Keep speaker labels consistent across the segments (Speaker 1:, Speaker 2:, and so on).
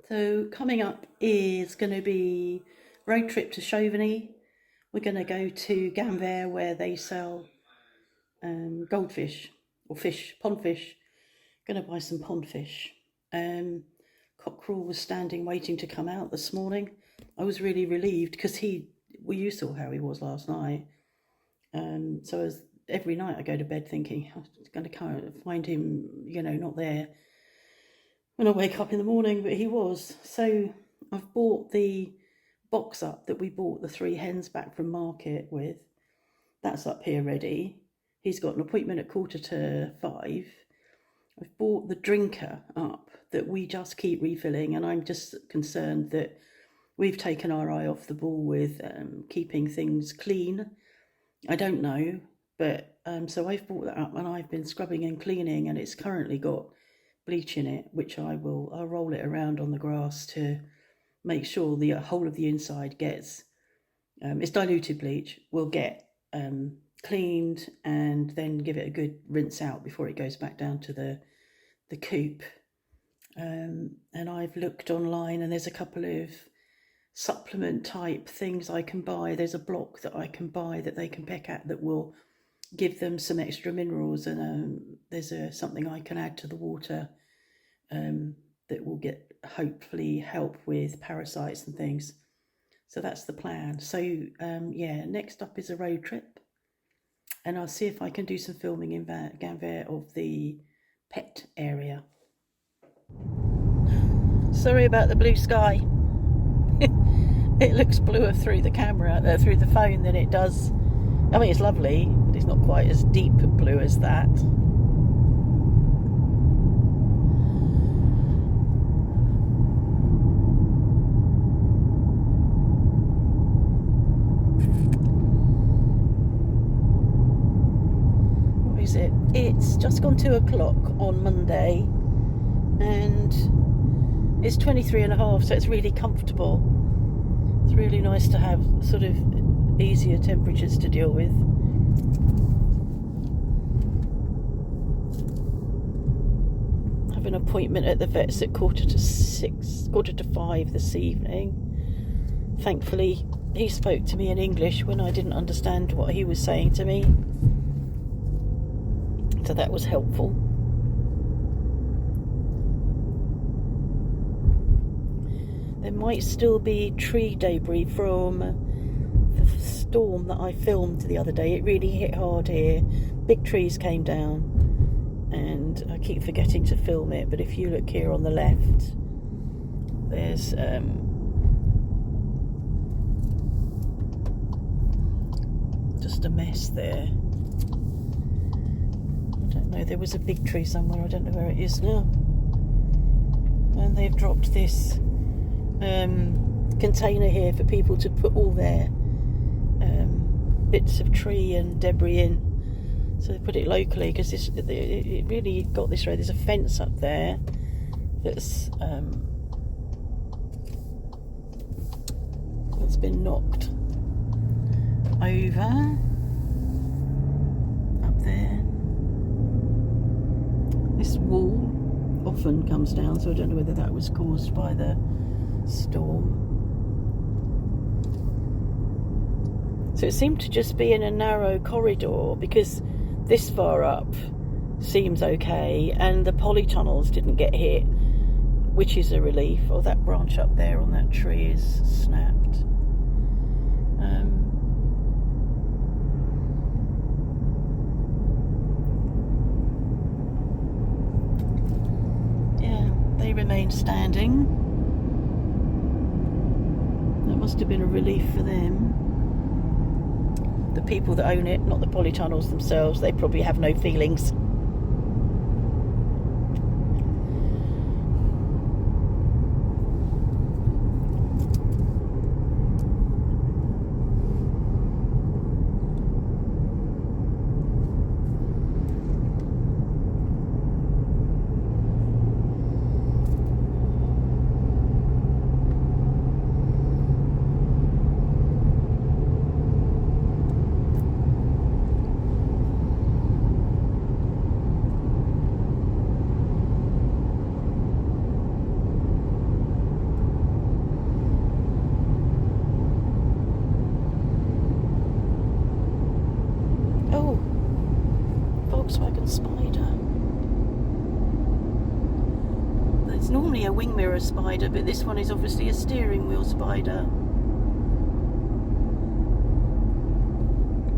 Speaker 1: So coming up is going to be road trip to Chauvigny. We're going to go to Ganver where they sell goldfish or fish, pond fish. Going to buy some pond fish. Cockerel was standing waiting to come out this morning. I was really relieved because you saw how he was last night. So every night I go to bed thinking I'm going to find him, not there when I wake up in the morning, but he was. So I've bought the box up that we bought the 3 hens back from market with. That's up here ready. He's got an appointment at 4:45. I've bought the drinker up that we just keep refilling, and I'm just concerned that we've taken our eye off the ball with keeping things clean. I don't know, but so I've bought that up and I've been scrubbing and cleaning, and it's currently got bleach in it, which I'll roll it around on the grass to make sure the whole of the inside gets it's diluted bleach, will get cleaned, and then give it a good rinse out before it goes back down to the coop. And I've looked online, and there's a couple of supplement type things I can buy. There's a block that I can buy that they can peck at that will give them some extra minerals, and there's something I can add to the water that will hopefully help with parasites and things. So that's the plan. So next up is a road trip, and I'll see if I can do some filming in Ganver of the pet area. Sorry about the blue sky. It looks bluer through the camera, through the phone, than it does. I mean, it's lovely, but it's not quite as deep blue as that. What is it? It's just gone 2 o'clock on Monday, and it's 23.5, so it's really comfortable. It's really nice to have sort of easier temperatures to deal with. I have an appointment at the vet's at 5:45 this evening. Thankfully, he spoke to me in English when I didn't understand what he was saying to me, so that was helpful. There might still be tree debris from the storm that I filmed the other day. It really hit hard here. Big trees came down, and I keep forgetting to film it, but if you look here on the left, there's just a mess there. I don't know, there was a big tree somewhere, I don't know where it is now. And they've dropped this container here for people to put all their bits of tree and debris in. So they put it locally because it really got this right. There's a fence up there that's been knocked over up there. This wall often comes down, so I don't know whether that was caused by the storm. So it seemed to just be in a narrow corridor, because this far up seems okay, and the polytunnels didn't get hit, which is a relief. Oh, that branch up there on that tree is snapped. They remain standing. That must have been a relief for them. The people that own it, not the polytunnels themselves, they probably have no feelings. normally a wing mirror spider, but this one is obviously a steering wheel spider.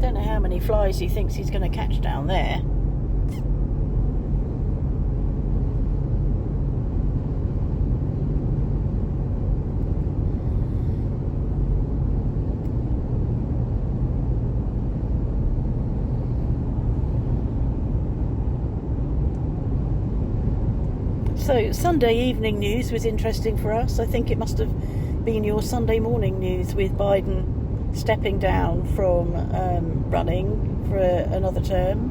Speaker 1: Don't know how many flies he thinks he's going to catch down there. So Sunday evening news was interesting for us. I think it must have been your Sunday morning news with Biden stepping down from running for another term.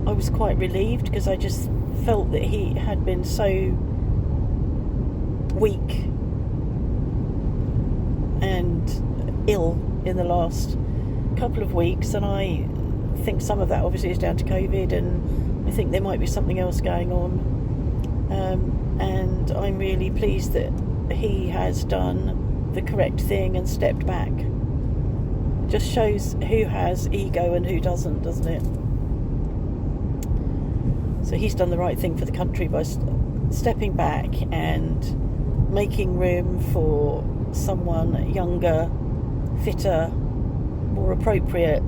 Speaker 1: I was quite relieved because I just felt that he had been so weak and ill in the last couple of weeks, and I think some of that obviously is down to COVID, and I think there might be something else going on, and I'm really pleased that he has done the correct thing and stepped back. Just shows who has ego and who doesn't, doesn't it? So he's done the right thing for the country by stepping back and making room for someone younger, fitter, more appropriate.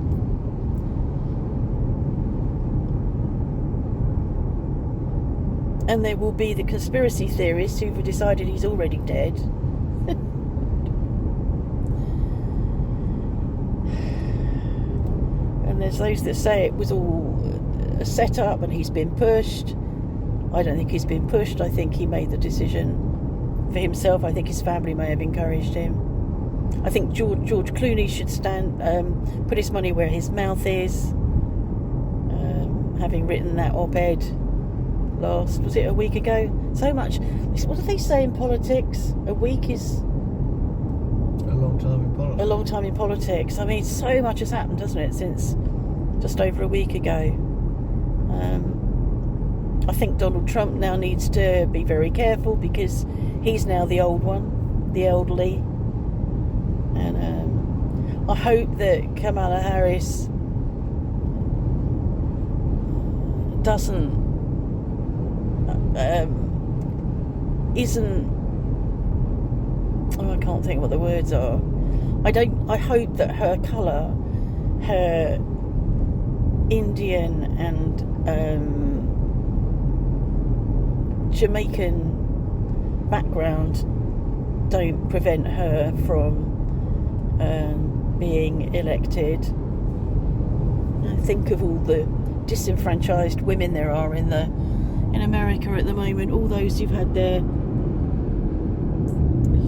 Speaker 1: And there will be the conspiracy theorists who've decided he's already dead. And there's those that say it was all a set-up and he's been pushed. I don't think he's been pushed. I think he made the decision for himself. I think his family may have encouraged him. I think George Clooney should put his money where his mouth is. Having written that op-ed was it a week ago? So much. What do they say in politics? A week is
Speaker 2: a long time in politics.
Speaker 1: A long time in politics. I mean, so much has happened, doesn't it, since just over a week ago. I think Donald Trump now needs to be very careful because he's now the old one, the elderly. And I hope that Kamala Harris I can't think what the words are. I hope that her colour, her Indian and Jamaican background don't prevent her from being elected. I think of all the disenfranchised women there are in America at the moment, all those who've had their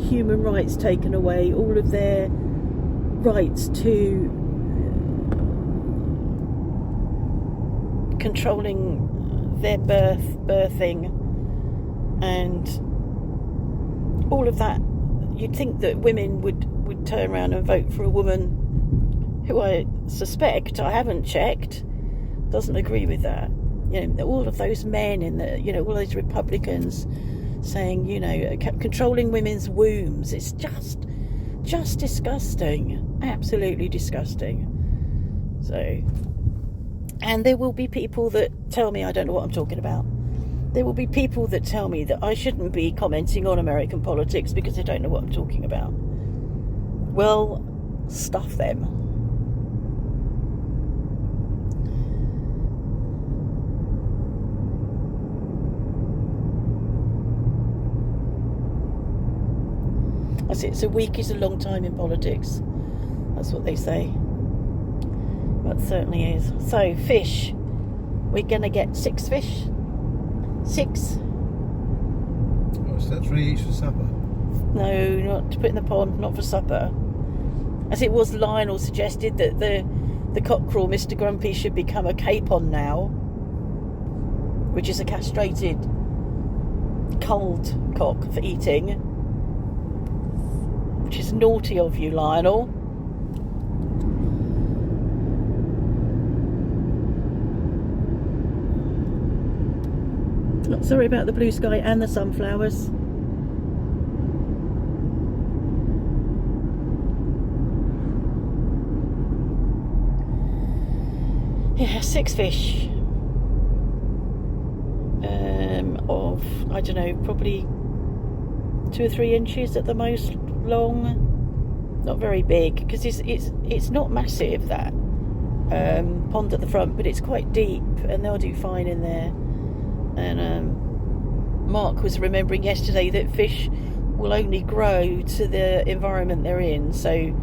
Speaker 1: human rights taken away, all of their rights to controlling their birthing and all of that. You'd think that women would turn around and vote for a woman who I suspect, I haven't checked, doesn't agree with that. All of those men in all those Republicans saying, controlling women's wombs. It's just disgusting. Absolutely disgusting. So, and there will be people that tell me I don't know what I'm talking about. There will be people that tell me that I shouldn't be commenting on American politics because they don't know what I'm talking about. Well, stuff them. It's a week is a long time in politics. That's what they say. But it certainly is. So, fish. We're going to get 6 fish. 6.
Speaker 2: Oh, so that's 3 each for supper?
Speaker 1: No, not to put in the pond, not for supper. As it was, Lionel suggested that the cockerel, Mr. Grumpy, should become a capon now, which is a castrated culled cock for eating. Which is naughty of you, Lionel. Not sorry about the blue sky and the sunflowers. Yeah, 6 fish. of, I don't know, probably 2 or 3 inches at the most long. Not very big, because it's not massive, that pond at the front, but it's quite deep, and they'll do fine in there. And Mark was remembering yesterday that fish will only grow to the environment they're in, so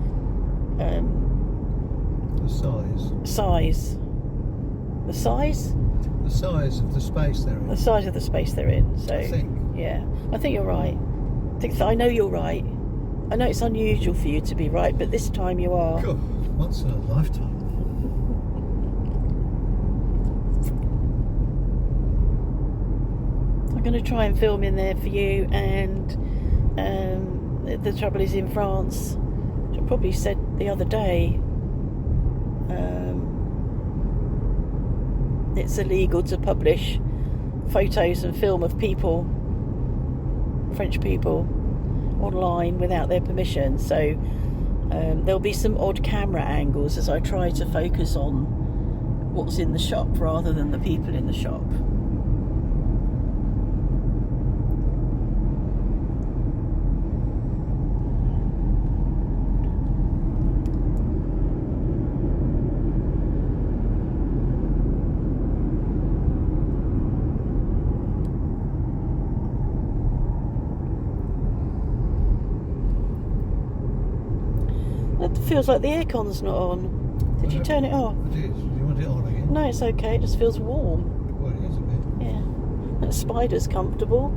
Speaker 2: The size.
Speaker 1: the size
Speaker 2: The size of the space they're in.
Speaker 1: the size of the space they're in. So
Speaker 2: I think.
Speaker 1: yeah, I think you're right. I know you're right. I know it's unusual for you to be right, but this time you are.
Speaker 2: Cool. Once in a lifetime.
Speaker 1: I'm going to try and film in there for you, and the trouble is, in France, which I probably said the other day, it's illegal to publish photos and film of people, French people, online without their permission. So there'll be some odd camera angles as I try to focus on what's in the shop rather than the people in the shop. It feels like the aircon's not on. Did you turn it off?
Speaker 2: It is. Do you want it on again?
Speaker 1: No, it's okay. It just feels warm.
Speaker 2: Well, it is a bit.
Speaker 1: Yeah. That spider's comfortable.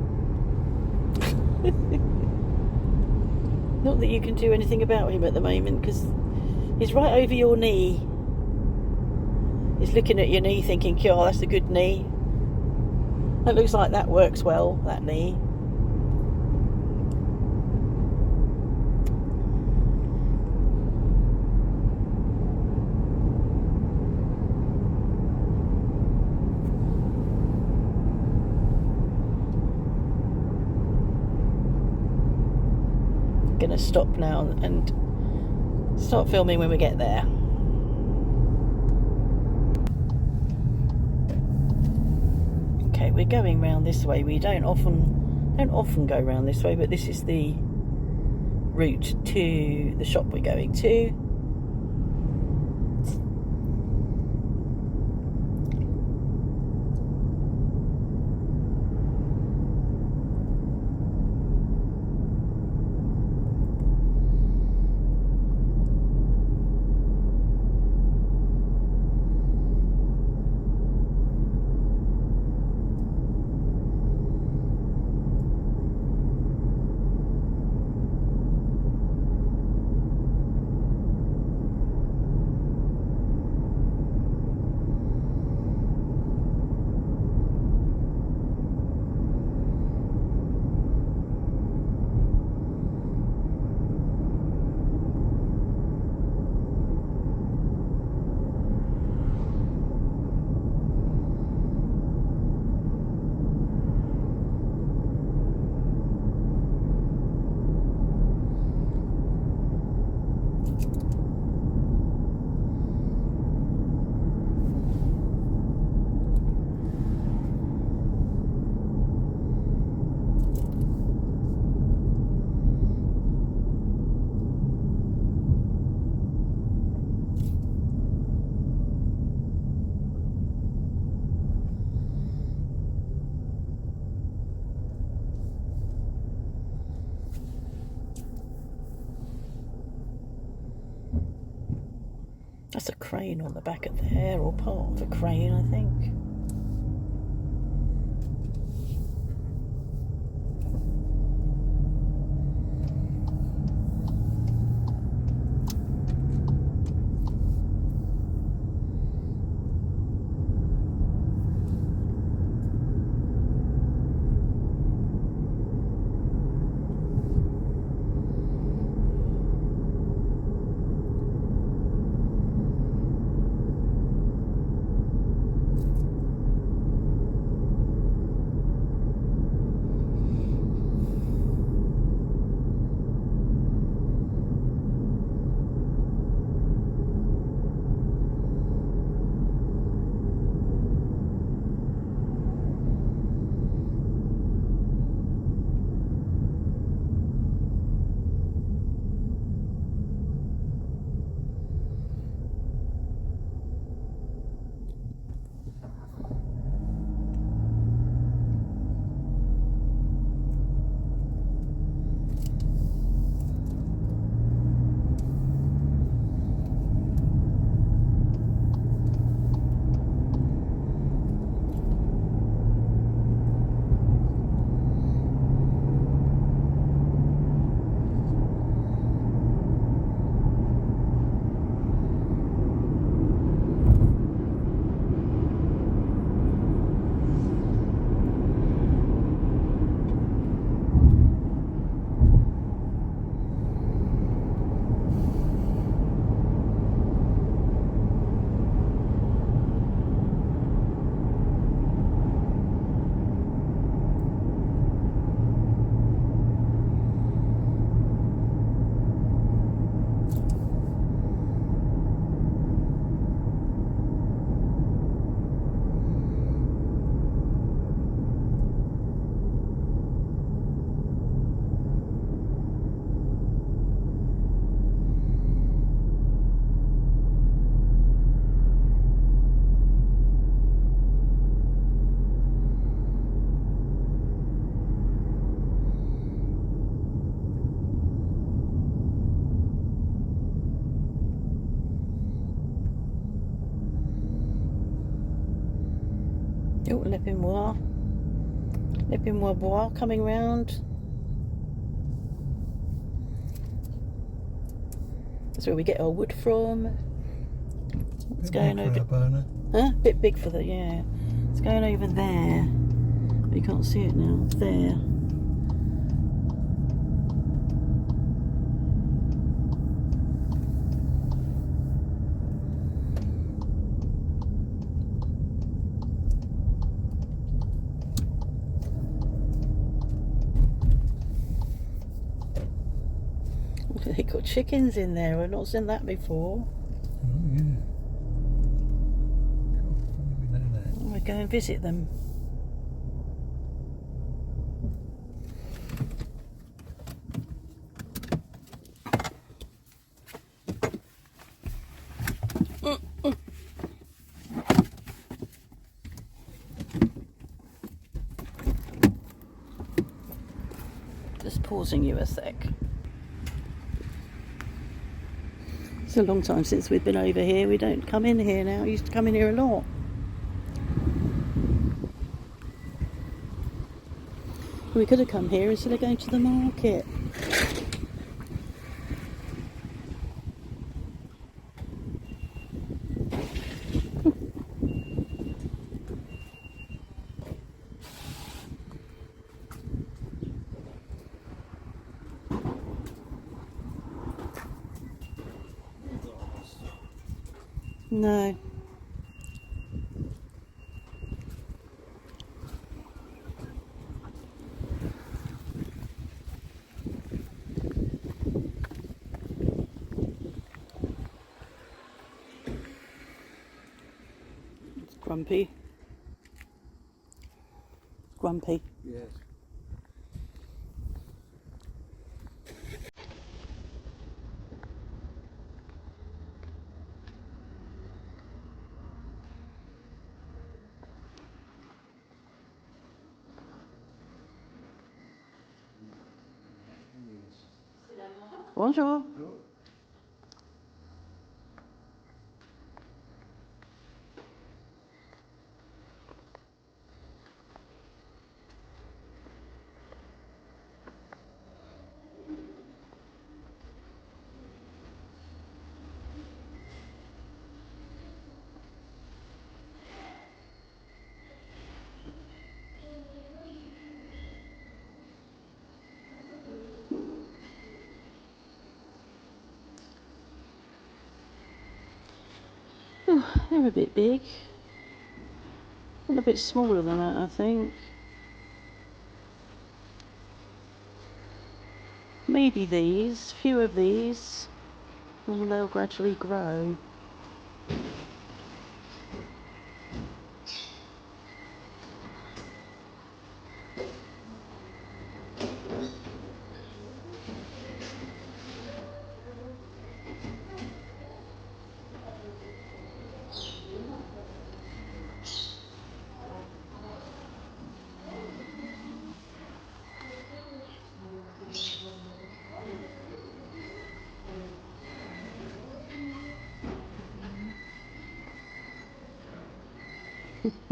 Speaker 1: Not that you can do anything about him at the moment, because he's right over your knee. He's looking at your knee thinking, oh, that's a good knee. That looks like that works well, that knee. Going to stop now and start filming when we get there. Okay, we're going round this way. We don't often go round this way, but this is the route to the shop we're going to. That's a crane on the back of there, or part of a crane, I think. Épinois Bois coming round. That's where we get our wood from. It's going over.
Speaker 2: Burner.
Speaker 1: Huh? Bit big for the, yeah. It's going over there. But you can't see it now. It's there. They got chickens in there. I've not seen that before.
Speaker 2: Oh, yeah. Cool. We know that.
Speaker 1: We'll go and visit them. Just pausing you a sec. It's a long time since we've been over here. We don't come in here now. We used to come in here a lot. We could have come here instead of going to the market. No. It's grumpy. Grumpy.
Speaker 2: Yes.
Speaker 1: Bonjour. Oh, they're a bit big. And a bit smaller than that, I think. Maybe these, few of these, and they'll gradually grow. You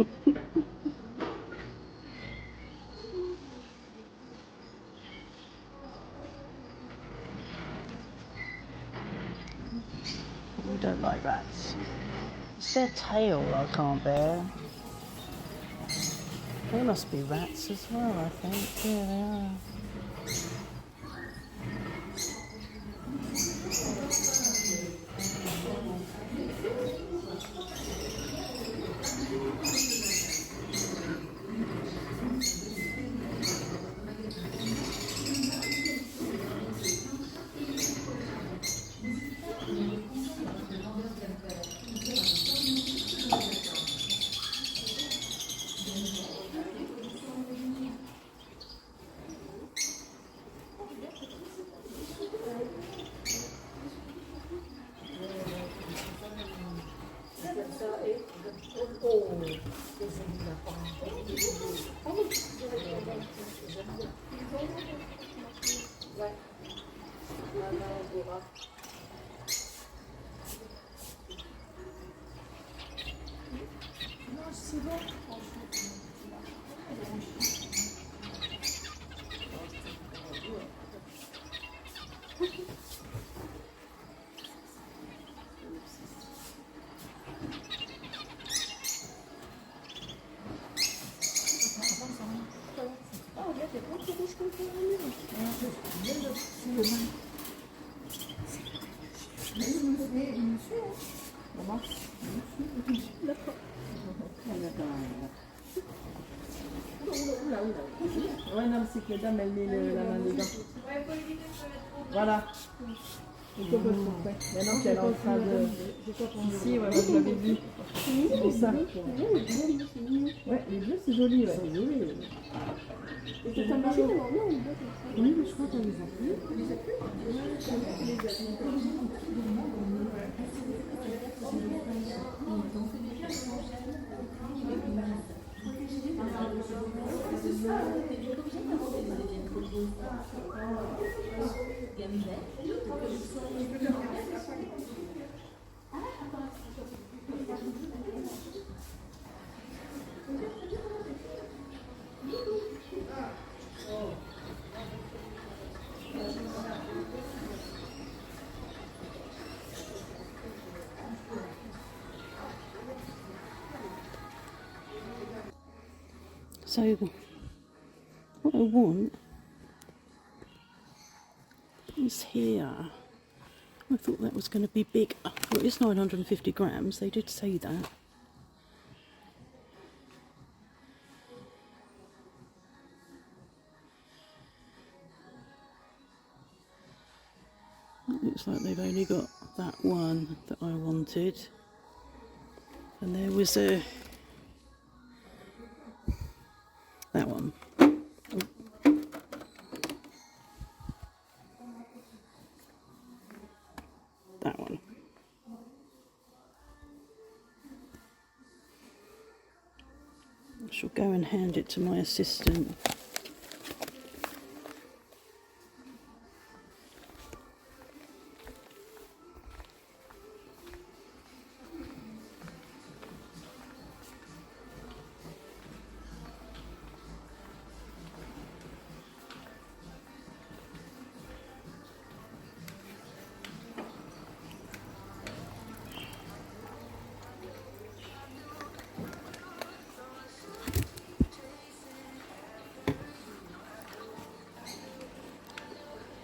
Speaker 1: don't like rats. It's their tail I can't bear. They must be rats as well, I think. Yeah, they are.
Speaker 3: Ouais, non, c'est que la dame, elle met la main dedans. Voilà. Le copeau sont prêts. Maintenant qu'elle est en train de... Ici, ouais, moi, je l'avais vu. C'est pour ça. Ouais, les bleus, c'est joli, ouais. C'est joli. Et c'est un machine, alors non? Oui, mais je crois qu'on les a plus.
Speaker 1: So, what I want is here. I thought that was going to be big. Well, it's 950 grams, they did say that. It looks like they've only got that one that I wanted. And there was that one. That one. I shall go and hand it to my assistant.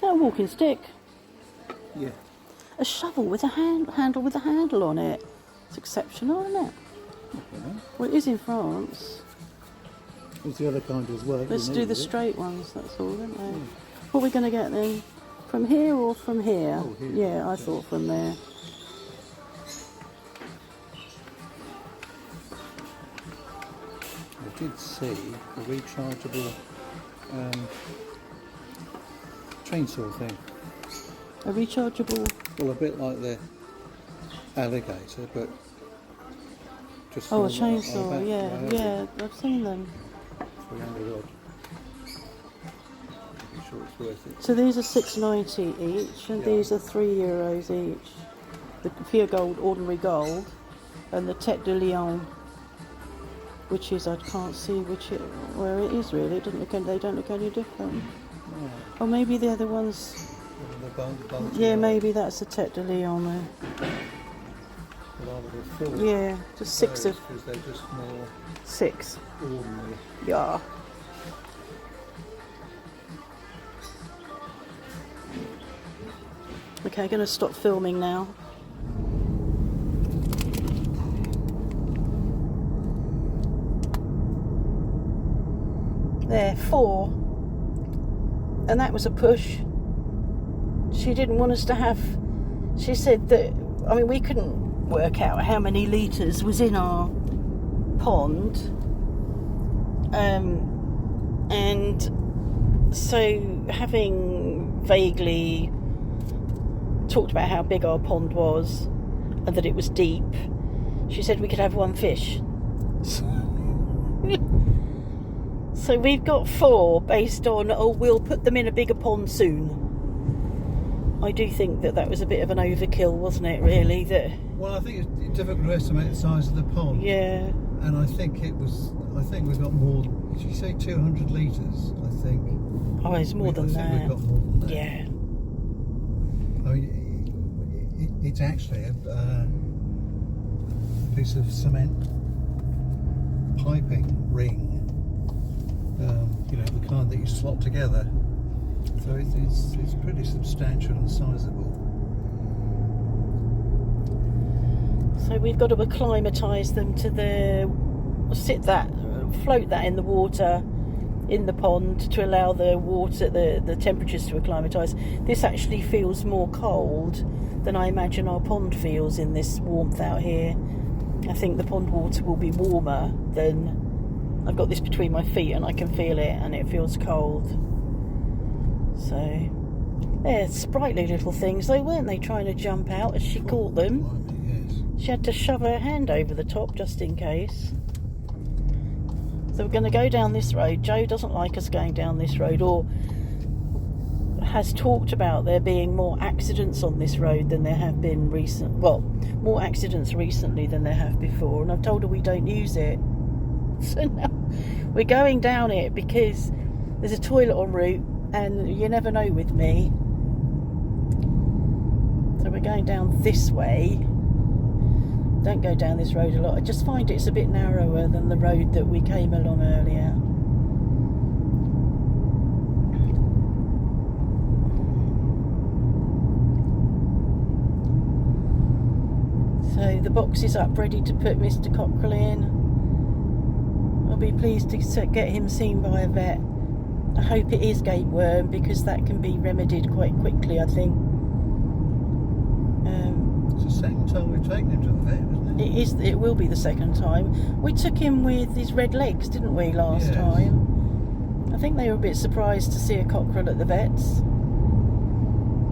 Speaker 1: A walking stick.
Speaker 2: Yeah.
Speaker 1: A shovel with a handle with a handle on it. It's exceptional, isn't it? Well, it is in France.
Speaker 2: There's the other kind as well.
Speaker 1: Let's do the straight ones, that's all, isn't it? What are we going to get then? From here or from here?
Speaker 2: Oh, here.
Speaker 1: Yeah, I thought from there.
Speaker 2: I did see a rechargeable chainsaw thing.
Speaker 1: A rechargeable...
Speaker 2: Well, a bit like the alligator, but just...
Speaker 1: Oh, a
Speaker 2: on
Speaker 1: chainsaw,
Speaker 2: the back.
Speaker 1: yeah, I've seen them.
Speaker 2: 300 odd. I'm sure it's worth it.
Speaker 1: So these are £6.90 each, and these are €3 each. The pure gold, ordinary gold, and the Tête de Lion, which is, I can't see where it is really. It doesn't look, they don't look any different. Or maybe the other ones. Yeah, maybe that's the Tête de Lion there. Yeah, just 6 of.
Speaker 2: Because they're just more
Speaker 1: 6.
Speaker 2: ordinary.
Speaker 1: Yeah. Okay, I'm going to stop filming now. There, 4. And that was a push. She didn't want us to have... She said that... I mean, we couldn't work out how many litres was in our pond. And so, having vaguely talked about how big our pond was and that it was deep, she said we could have 1 fish. So we've got 4 based on, oh, we'll put them in a bigger pond soon. I do think that was a bit of an overkill, wasn't it, really?
Speaker 2: Well, I think it's difficult to estimate the size of the pond.
Speaker 1: Yeah.
Speaker 2: And I think we've got more, did you say 200 litres, I think?
Speaker 1: Oh, it's more than that.
Speaker 2: We've got more than that.
Speaker 1: Yeah.
Speaker 2: I mean, it's actually a piece of cement piping ring. You know, the kind kind that you slot together. So it's pretty substantial and sizable.
Speaker 1: So we've got to acclimatise them to float that in the water, in the pond, to allow the water, the temperatures to acclimatise. This actually feels more cold than I imagine our pond feels in this warmth out here. I think the pond water will be warmer than... I've got this between my feet and I can feel it, and it feels cold. So, they're sprightly little things though, weren't they, trying to jump out as she caught them?
Speaker 2: Yes.
Speaker 1: She had to shove her hand over the top just in case. So we're going to go down this road. Joe doesn't like us going down this road, or has talked about there being more accidents on this road than there have been more accidents recently than there have before, and I've told her we don't use it. So now we're going down it because there's a toilet en route, and you never know with me. So we're going down this way. Don't go down this road a lot. I just find it's a bit narrower than the road that we came along earlier. So the box is up ready to put Mr. Cockerel in. I'll be pleased to get him seen by a vet. I hope it is gapeworm, because that can be remedied quite quickly, I think.
Speaker 2: It's the second time we've taken him to the vet, isn't it?
Speaker 1: It will be the second time. We took him with his red legs, didn't we, last time? I think they were a bit surprised to see a cockerel at the vets.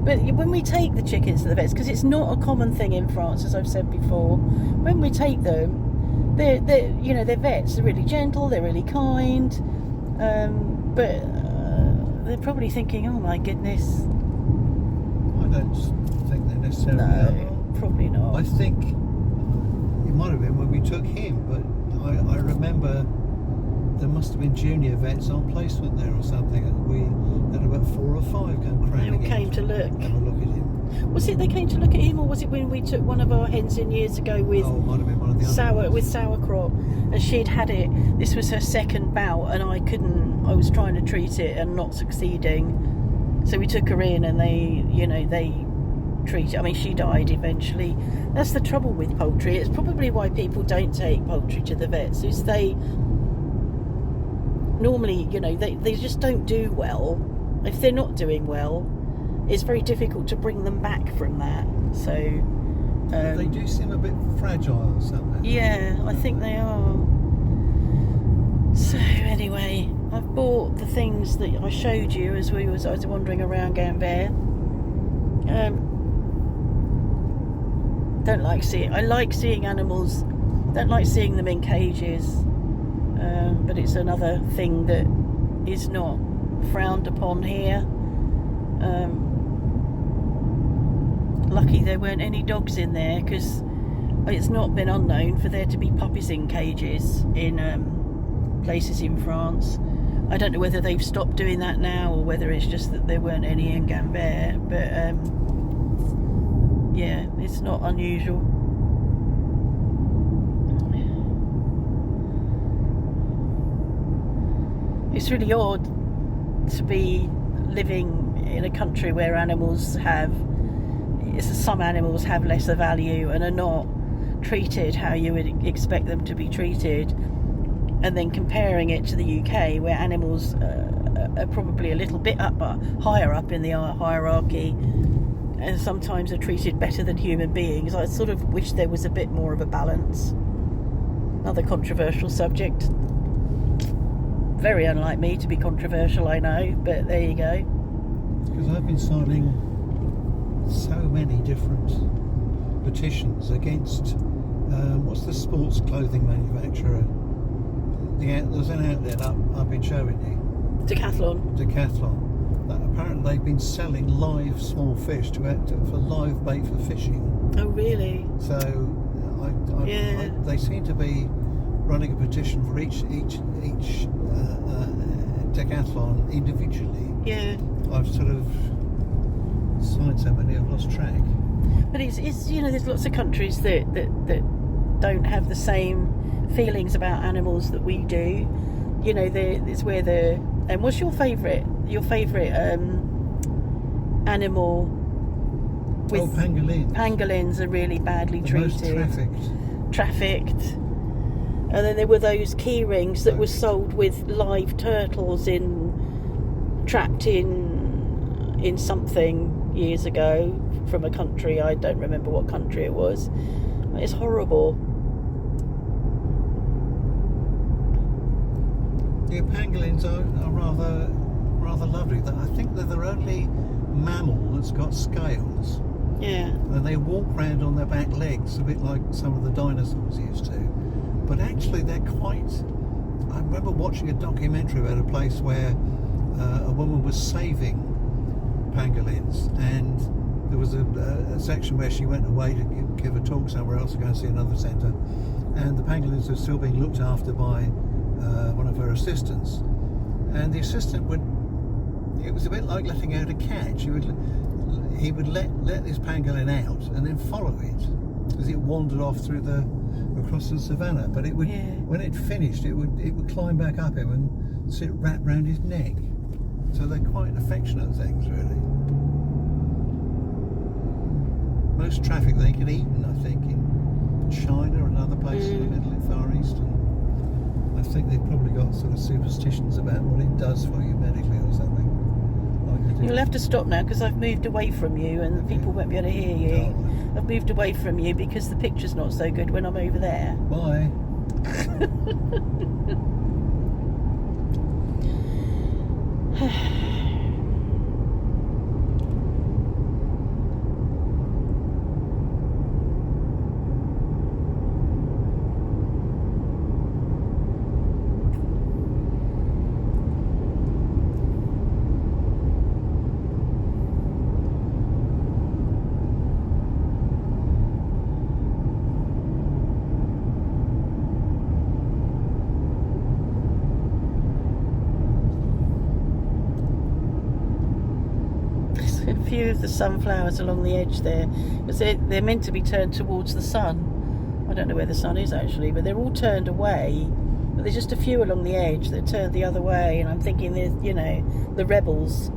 Speaker 1: But when we take the chickens to the vets, because it's not a common thing in France, as I've said before, when we take them, they're vets. They're really gentle, they're really kind, but they're probably thinking, oh my goodness.
Speaker 2: I don't think they necessarily are.
Speaker 1: No, probably not.
Speaker 2: I think it might have been when we took him, but I remember there must have been junior vets on placement there or something, and we had about 4 or 5 come cramming in.
Speaker 1: They all came to look.
Speaker 2: Have a look at him.
Speaker 1: Was it they came to look at him, or was it when we took one of our hens in years ago with
Speaker 2: Oh, it might have been one of the other ones.
Speaker 1: sauerkraut, and she'd had it. This was her second bout, and I was trying to treat it and not succeeding. So we took her in, and they treated. I mean, she died eventually. That's the trouble with poultry. It's probably why people don't take poultry to the vets. Is they normally, they just don't do well. If they're not doing well, it's very difficult to bring them back from that. So
Speaker 2: they do seem a bit fragile somehow.
Speaker 1: yeah, I think they are. So anyway, I've bought the things that I showed you as I was wandering around Gambert. Don't like seeing. I like seeing animals. Don't like seeing them in cages. But it's another thing that is not frowned upon here. Lucky there weren't any dogs in there, because it's not been unknown for there to be puppies in cages in places in France. I don't know whether they've stopped doing that now, or whether it's just that there weren't any in Gambert, but yeah, it's not unusual. It's really odd to be living in a country where some animals have lesser value and are not treated how you would expect them to be treated, and then comparing it to the UK, where animals are probably a little bit higher up in the hierarchy, and sometimes are treated better than human beings. I sort of wish there was a bit more of a balance. Another controversial subject. Very unlike me to be controversial, I know, but there you go.
Speaker 2: Because I've been signing so many different petitions against what's the sports clothing manufacturer? There's an outlet I've been showing you.
Speaker 1: Decathlon.
Speaker 2: That apparently they've been selling live small fish for live bait for fishing.
Speaker 1: Oh really?
Speaker 2: So they seem to be running a petition for each decathlon individually.
Speaker 1: Yeah.
Speaker 2: I've sort of signed so many I've lost track.
Speaker 1: But it's there's lots of countries that don't have the same feelings about animals that we do. you know, it's where the. And what's your favourite? Your favourite animal? With
Speaker 2: pangolins.
Speaker 1: Pangolins are really badly
Speaker 2: The
Speaker 1: treated.
Speaker 2: most
Speaker 1: Trafficked. And then there were those key rings that were sold with live turtles trapped in something years ago from a country. I don't remember what country it was. It's horrible.
Speaker 2: Yeah, pangolins are rather lovely. I think they're the only mammal that's got scales.
Speaker 1: Yeah.
Speaker 2: And they walk around on their back legs, a bit like some of the dinosaurs used to. But actually, they're quite. I remember watching a documentary about a place where a woman was saving pangolins, and there was a section where she went away to give a talk somewhere else to go and see another centre, and the pangolins were still being looked after by one of her assistants, and the assistant would. It was a bit like letting out a cat. He would let this pangolin out and then follow it as it wandered off across the savannah. But it would, when it finished, it would climb back up him and sit wrapped round his neck. So they're quite affectionate things, really. Most traffic they get eaten, I think, in China and other places in the Middle and Far East. And I think they've probably got sort of superstitions about what it does for you medically or something.
Speaker 1: You'll have to stop now because I've moved away from you and people won't be able to hear you.
Speaker 2: Oh.
Speaker 1: I've moved away from you because the picture's not so good when I'm over there.
Speaker 2: Bye.
Speaker 1: A few of the sunflowers along the edge there, because they're meant to be turned towards the sun. I don't know where the sun is actually, but they're all turned away. But there's just a few along the edge that turned the other way, and I'm thinking there's, you know, the rebels.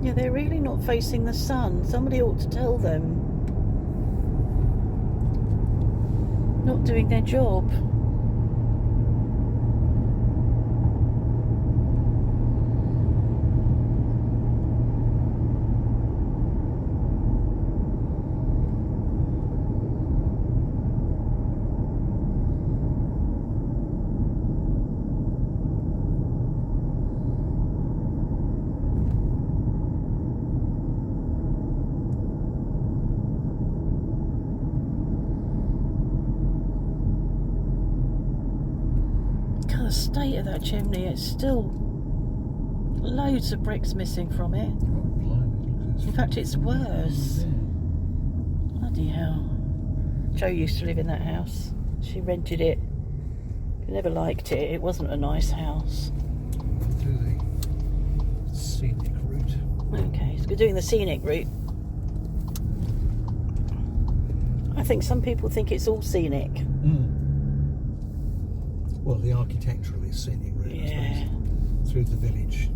Speaker 1: Yeah, they're really not facing the sun. Somebody ought to tell them. Not doing their job. The state of that chimney, it's still loads of bricks missing from it. In fact, it's worse. Bloody hell. Jo used to live in that house. She rented it. She never liked it. It wasn't a nice house.
Speaker 2: Do the scenic route.
Speaker 1: Okay, so we're doing the scenic route. I think some people think it's all scenic.
Speaker 2: Well, the architecturally scenic route, I suppose, through the village.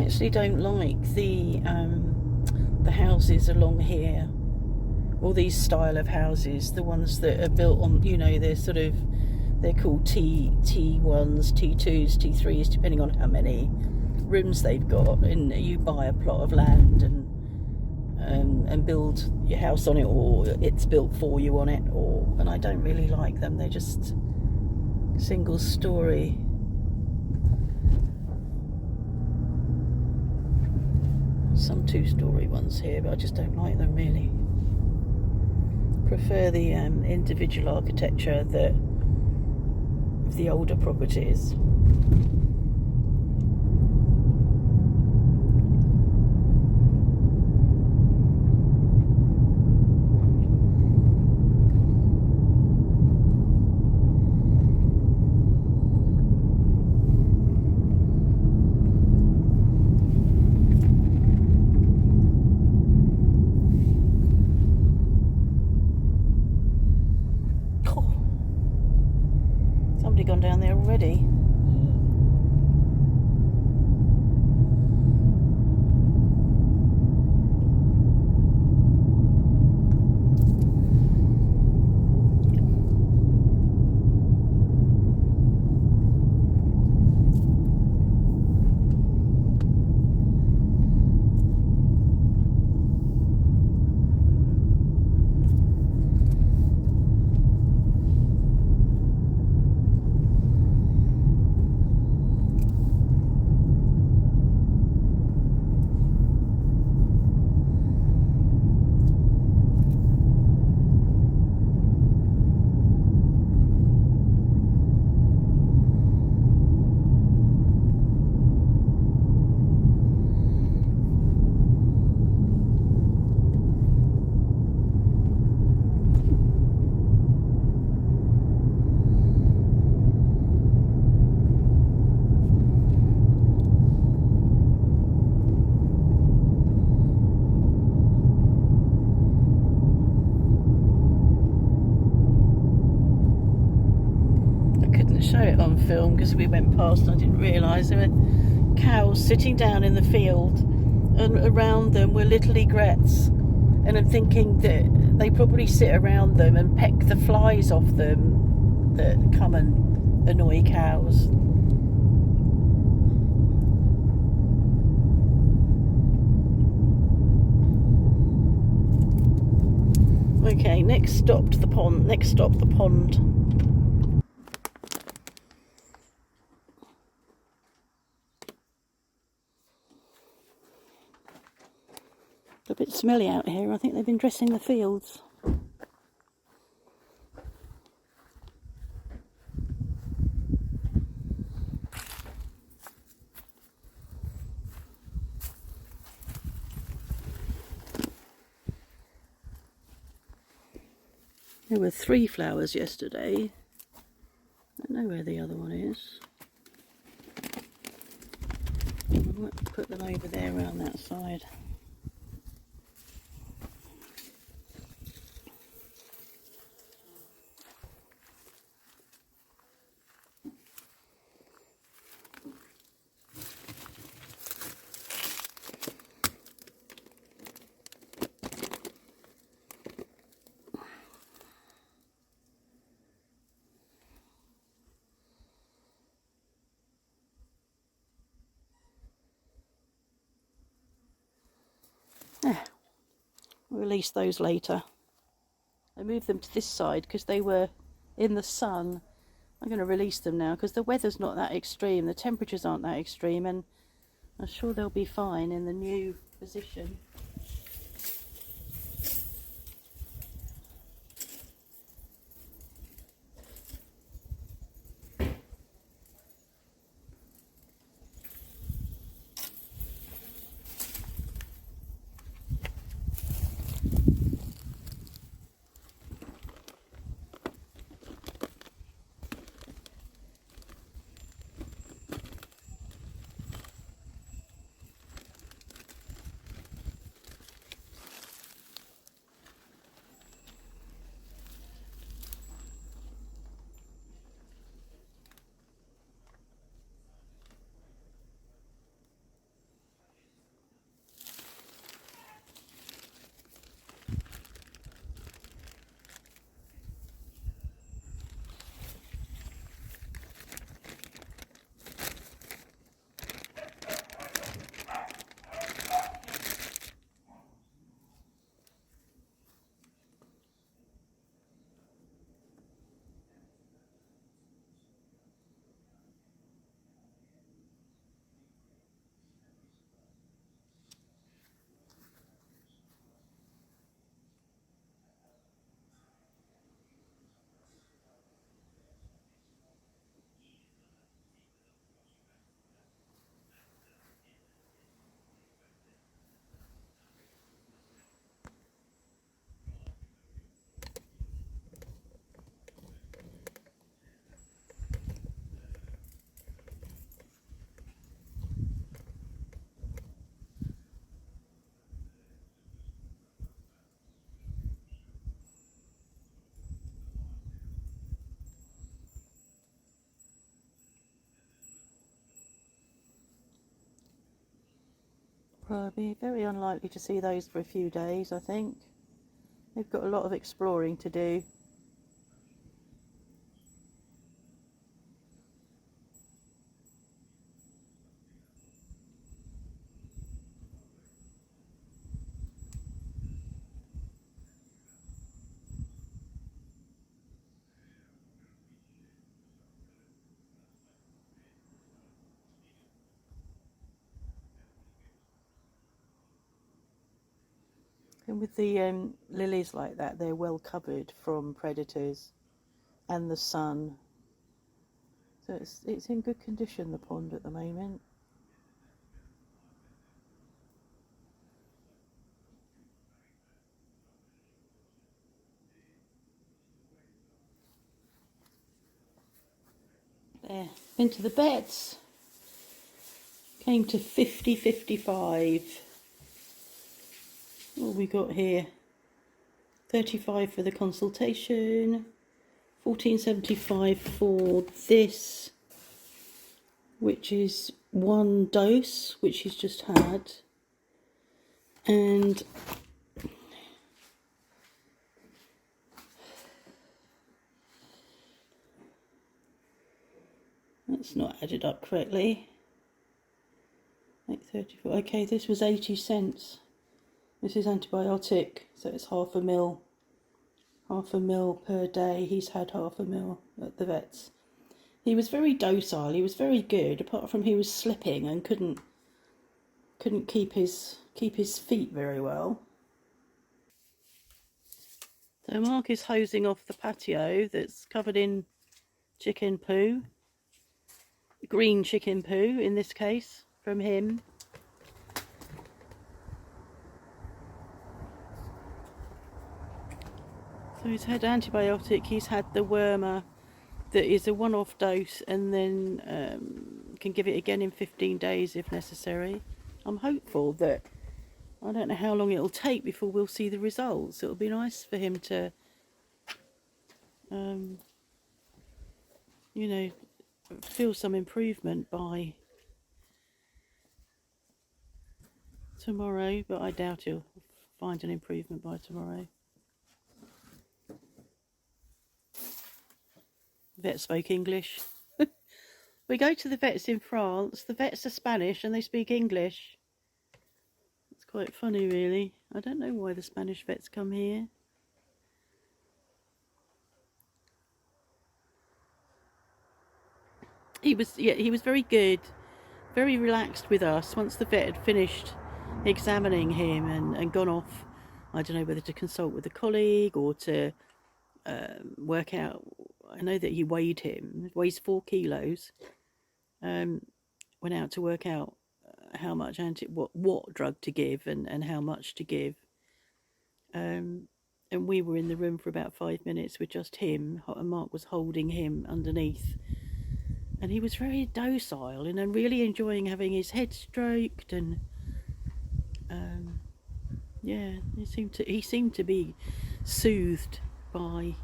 Speaker 1: actually don't like the houses along here, all these style of houses, the ones that are built on, you know, they're called T1s, T2s, T3s, depending on how many rooms they've got, and you buy a plot of land and build your house on it, or it's built for you on it, and I don't really like them. They're just single story. Some 2-story ones here, but I just don't like them really. Prefer the individual architecture of the older properties. Gone down there already. Show it on film because we went past and I didn't realise there were cows sitting down in the field, and around them were little egrets, and I'm thinking that they probably sit around them and peck the flies off them that come and annoy cows. Okay, next stop the pond. A bit smelly out here. I think they've been dressing the fields. There were 3 flowers yesterday. I don't know where the other one is. I might put them over there around that side. We'll release those later. I moved them to this side because they were in the sun. I'm going to release them now because the weather's not that extreme, the temperatures aren't that extreme, and I'm sure they'll be fine in the new position. Well, it'll be very unlikely to see those for a few days, I think. They've got a lot of exploring to do. And with the lilies like that, they're well covered from predators and the sun. So it's in good condition, the pond, at the moment. There, into the vets. Came to 50.55. What have we got here? 35 for the consultation, 14.75 for this, which is one dose, which he's just had, and that's not added up correctly. 8.34. Okay, this was 80 cents. This is antibiotic, so it's half a mil per day. He's had half a mil at the vet's. He was very docile. He was very good, apart from he was slipping and couldn't keep his feet very well. So Mark is hosing off the patio that's covered in chicken poo, green chicken poo in this case, from him. So he's had antibiotic, he's had the wormer that is a one-off dose, and then can give it again in 15 days if necessary. I'm hopeful that, I don't know how long it'll take before we'll see the results. It'll be nice for him to, you know, feel some improvement by tomorrow, but I doubt he'll find an improvement by tomorrow. Vet spoke English. We go to the vets in France, the vets are Spanish and they speak English. It's quite funny, really. I don't know why the Spanish vets come here. He was very good, very relaxed with us. Once the vet had finished examining him and gone off, I don't know whether to consult with a colleague or to work out. I know that he weighed him. He weighs 4 kilos. Went out to work out how much what drug to give and how much to give. And we were in the room for about 5 minutes with just him, and Mark was holding him underneath. And he was very docile and really enjoying having his head stroked, and yeah, he seemed to be soothed by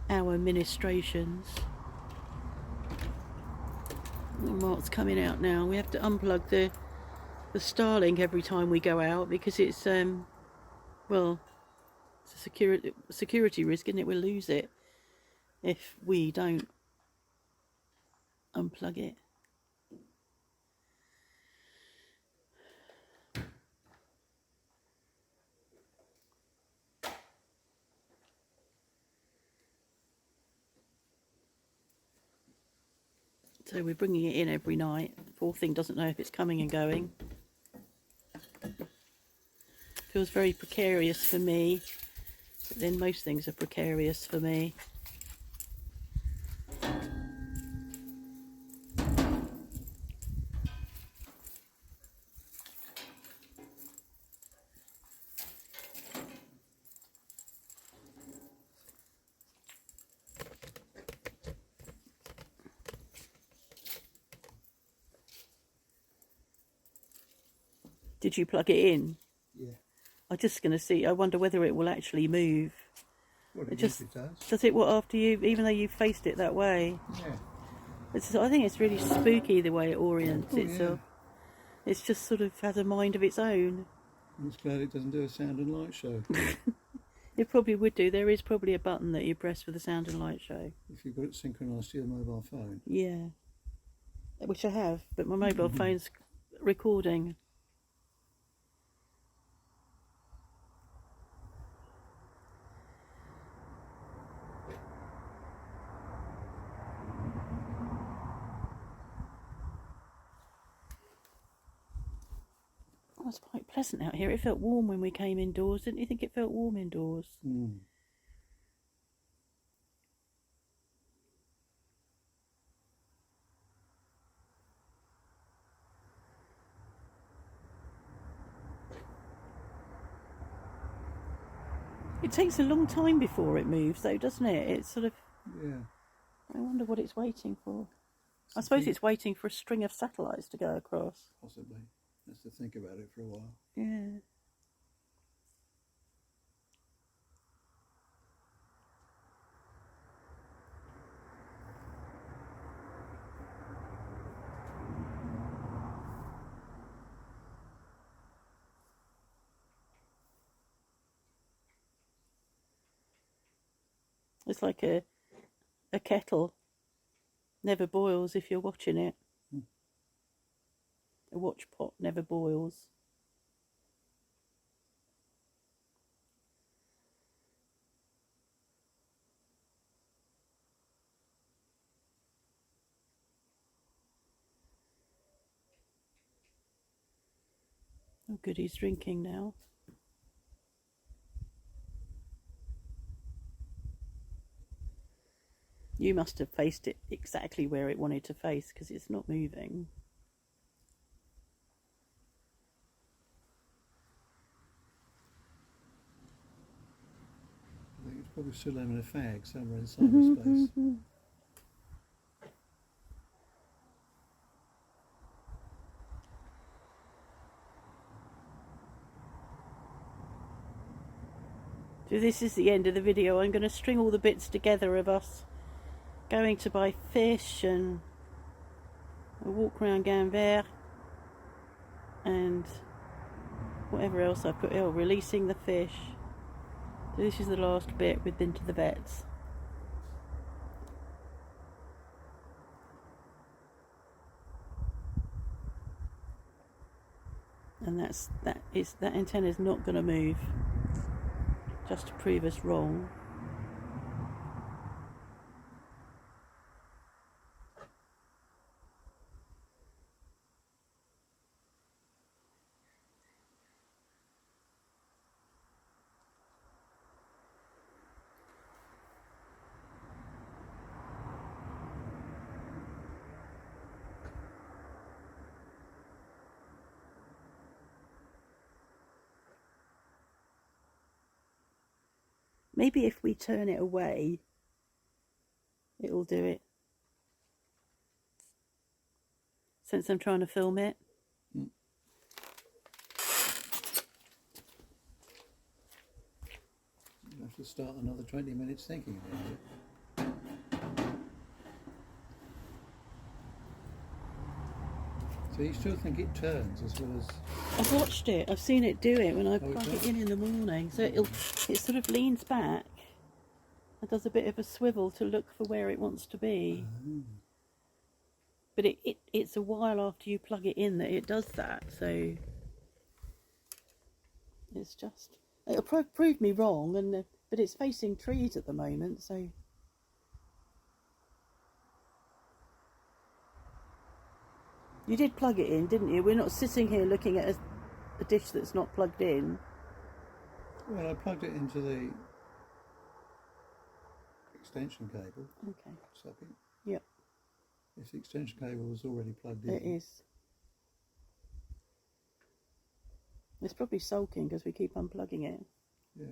Speaker 1: our ministrations. Mark's coming out now. We have to unplug the Starlink every time we go out because it's well, it's a security risk, isn't it? We'll lose it if we don't unplug it. So we're bringing it in every night. Poor thing doesn't know if it's coming and going. Feels very precarious for me, but then most things are precarious for me. Did you plug it in?
Speaker 2: Yeah.
Speaker 1: I'm just going to see. I wonder whether it will actually move.
Speaker 2: Well,
Speaker 1: It
Speaker 2: usually does.
Speaker 1: Does it? What, after you, even though you faced it that way?
Speaker 2: Yeah.
Speaker 1: I think it's really spooky the way it orients itself. It's just sort of has a mind of its own.
Speaker 2: I'm just glad it doesn't do a sound and light show.
Speaker 1: It probably would do. There is probably a button that you press for the sound and light show.
Speaker 2: If you've got it synchronised to your mobile phone.
Speaker 1: Yeah. Which I have, but my mobile phone's recording. Oh, it's quite pleasant out here. It felt warm when we came indoors. Didn't you think it felt warm indoors?
Speaker 2: Mm.
Speaker 1: It takes a long time before it moves, though, doesn't it? It's sort of...
Speaker 2: Yeah.
Speaker 1: I wonder what it's waiting for. I suppose it's waiting for a string of satellites to go across.
Speaker 2: Possibly. Has to think about it for a while.
Speaker 1: Yeah. It's like a kettle. Never boils if you're watching it. A watch pot never boils. Oh, good, he's drinking now. You must have faced it exactly where it wanted to face, because it's not moving.
Speaker 2: I think it's probably still having a fag somewhere in cyberspace.
Speaker 1: So this is the end of the video. I'm going to string all the bits together of us going to buy fish and a walk around Ganver and whatever else I put. Oh, releasing the fish. So this is the last bit. We've been to the vets. And that antenna is not going to move, just to prove us wrong. Maybe if we turn it away, it'll do it. Since I'm trying to film it.
Speaker 2: You have to start another 20 minutes thinking about it. So you still think it turns as well as...
Speaker 1: I've watched it. I've seen it do it when I
Speaker 2: it
Speaker 1: plug
Speaker 2: does?
Speaker 1: it in the morning. So it sort of leans back and does a bit of a swivel to look for where it wants to be. But it's a while after you plug it in that it does that. So it's just... It'll prove me wrong, but it's facing trees at the moment, so... You did plug it in, didn't you? We're not sitting here looking at a dish that's not plugged in.
Speaker 2: Well, I plugged it into the extension cable.
Speaker 1: Okay.
Speaker 2: Socket.
Speaker 1: Yep.
Speaker 2: If the extension cable was already plugged in.
Speaker 1: It is. It's probably sulking because we keep unplugging it.
Speaker 2: Yeah.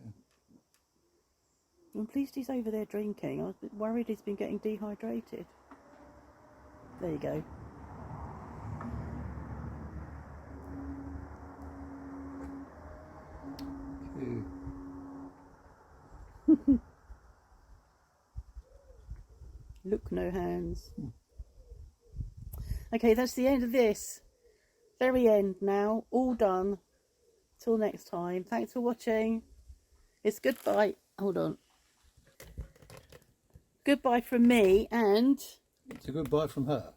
Speaker 1: I'm pleased he's over there drinking. I was a bit worried he's been getting dehydrated. There you go. Look, no hands. Okay, that's the end of this. Very end now. All done. Till next time. Thanks for watching. It's goodbye. Hold on. Goodbye from me and...
Speaker 2: It's a goodbye from her.